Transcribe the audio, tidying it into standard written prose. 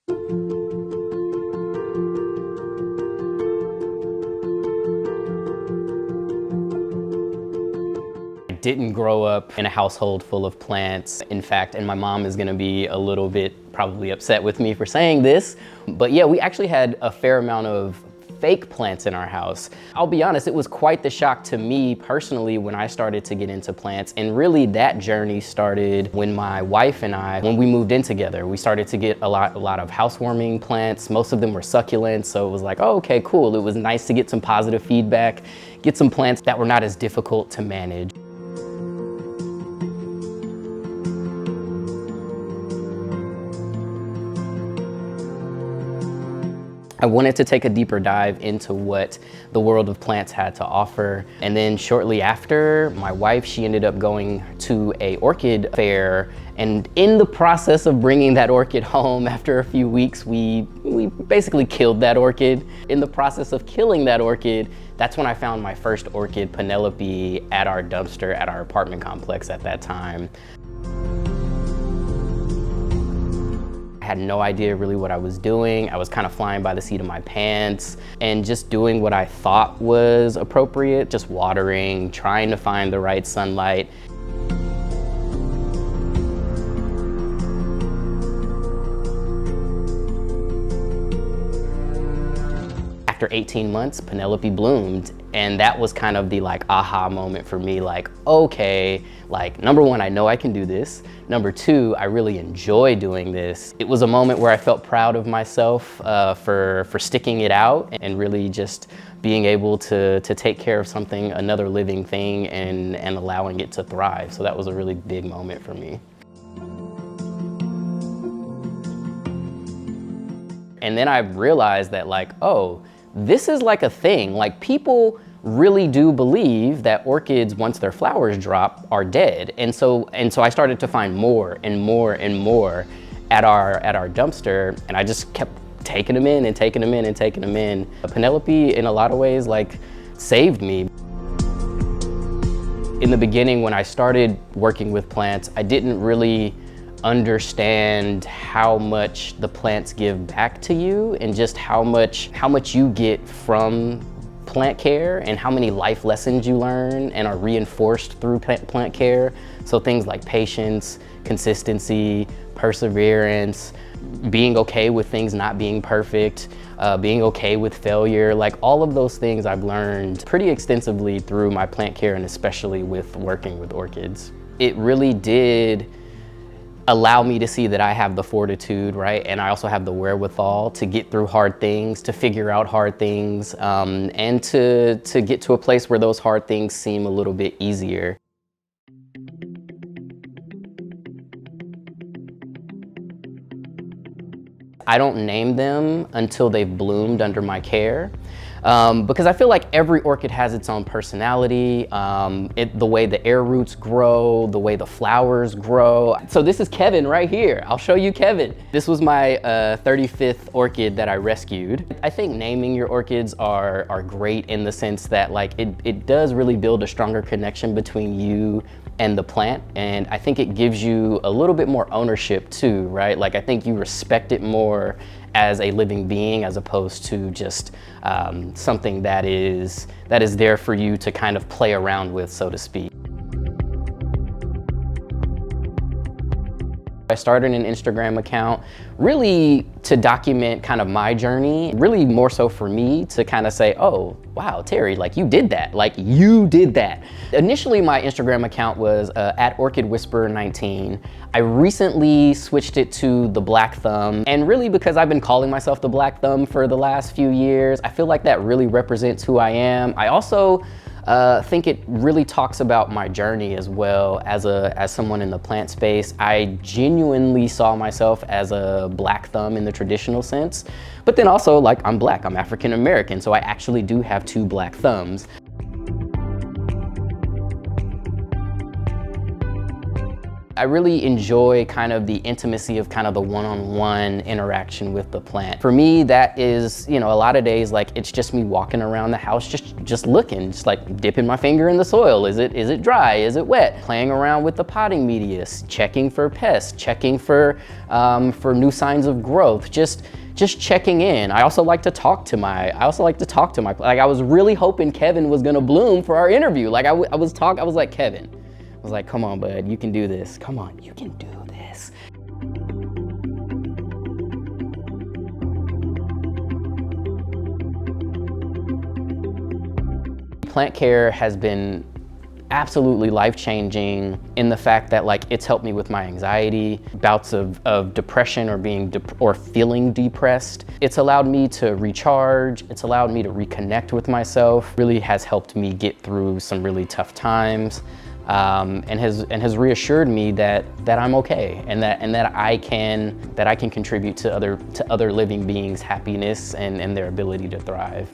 Didn't grow up in a household full of plants. In fact, and my mom is gonna be a little bit probably upset with me for saying this, but yeah, we actually had a fair amount of fake plants in our house. I'll be honest, it was quite the shock to me personally when I started to get into plants, and really that journey started when my wife and I, when we moved in together. We started to get a lot of housewarming plants. Most of them were succulents, so it was like, oh, okay, cool. It was nice to get some positive feedback, get some plants that were not as difficult to manage. I wanted to take a deeper dive into what the world of plants had to offer. And then shortly after, my wife, she ended up going to a orchid fair. And in the process of bringing that orchid home, after a few weeks, we basically killed that orchid. In the process of killing that orchid, that's when I found my first orchid, Penelope, at our dumpster at our apartment complex at that time. I had no idea really what I was doing. I was kind of flying by the seat of my pants and just doing what I thought was appropriate, just watering, trying to find the right sunlight. After 18 months, Penelope bloomed. And that was kind of the like aha moment for me, like, okay, like number one, I know I can do this. Number two, I really enjoy doing this. It was a moment where I felt proud of myself for sticking it out and really just being able to take care of something, another living thing, and allowing it to thrive. So that was a really big moment for me. And then I realized that like, oh, this is like a thing. Like people really do believe that orchids, once their flowers drop, are dead. And so I started to find more and more and more at our dumpster, and I just kept taking them in and taking them in and taking them in. Penelope, in a lot of ways, like saved me. In the beginning, when I started working with plants, I didn't really understand how much the plants give back to you and just how much you get from plant care and how many life lessons you learn and are reinforced through plant care. So things like patience, consistency, perseverance, being okay with things not being perfect, being okay with failure, like all of those things I've learned pretty extensively through my plant care and especially with working with orchids. It really did allow me to see that I have the fortitude, right? And I also have the wherewithal to get through hard things, to figure out hard things, and to get to a place where those hard things seem a little bit easier. I don't name them until they've bloomed under my care. Because I feel like every orchid has its own personality, the way the air roots grow, the way the flowers grow. So this is Kevin right here. I'll show you Kevin. This was my 35th orchid that I rescued. I think naming your orchids are great in the sense that like it does really build a stronger connection between you and the plant, and I think it gives you a little bit more ownership too, right? Like I think you respect it more as a living being as opposed to just something that is there for you to kind of play around with, so to speak. I started an Instagram account really to document kind of my journey, really more so for me to kind of say, oh, wow, Terry, like you did that, like you did that. Initially, my Instagram account was at Orchid Whisperer 19. I recently switched it to the Black Thumb, and really because I've been calling myself the Black Thumb for the last few years, I feel like that really represents who I am. I also think it really talks about my journey as well as someone in the plant space. I genuinely saw myself as a black thumb in the traditional sense, but then also like I'm black, I'm African American, so I actually do have two black thumbs. I really enjoy kind of the intimacy of kind of the one-on-one interaction with the plant. For me, that is, you know, a lot of days, like it's just me walking around the house, just looking, just like dipping my finger in the soil. Is it dry? Is it wet? Playing around with the potting media, checking for pests, checking for new signs of growth, just checking in. I also like to talk to my, like I was really hoping Kevin was gonna bloom for our interview. Like I was like, Kevin, I was like, come on, bud, you can do this. Come on, you can do this. Plant care has been absolutely life-changing in the fact that like it's helped me with my anxiety, bouts of depression or feeling depressed. It's allowed me to recharge. It's allowed me to reconnect with myself. Really has helped me get through some really tough times, and has reassured me that I'm okay, and that I can contribute to other living beings' happiness and their ability to thrive.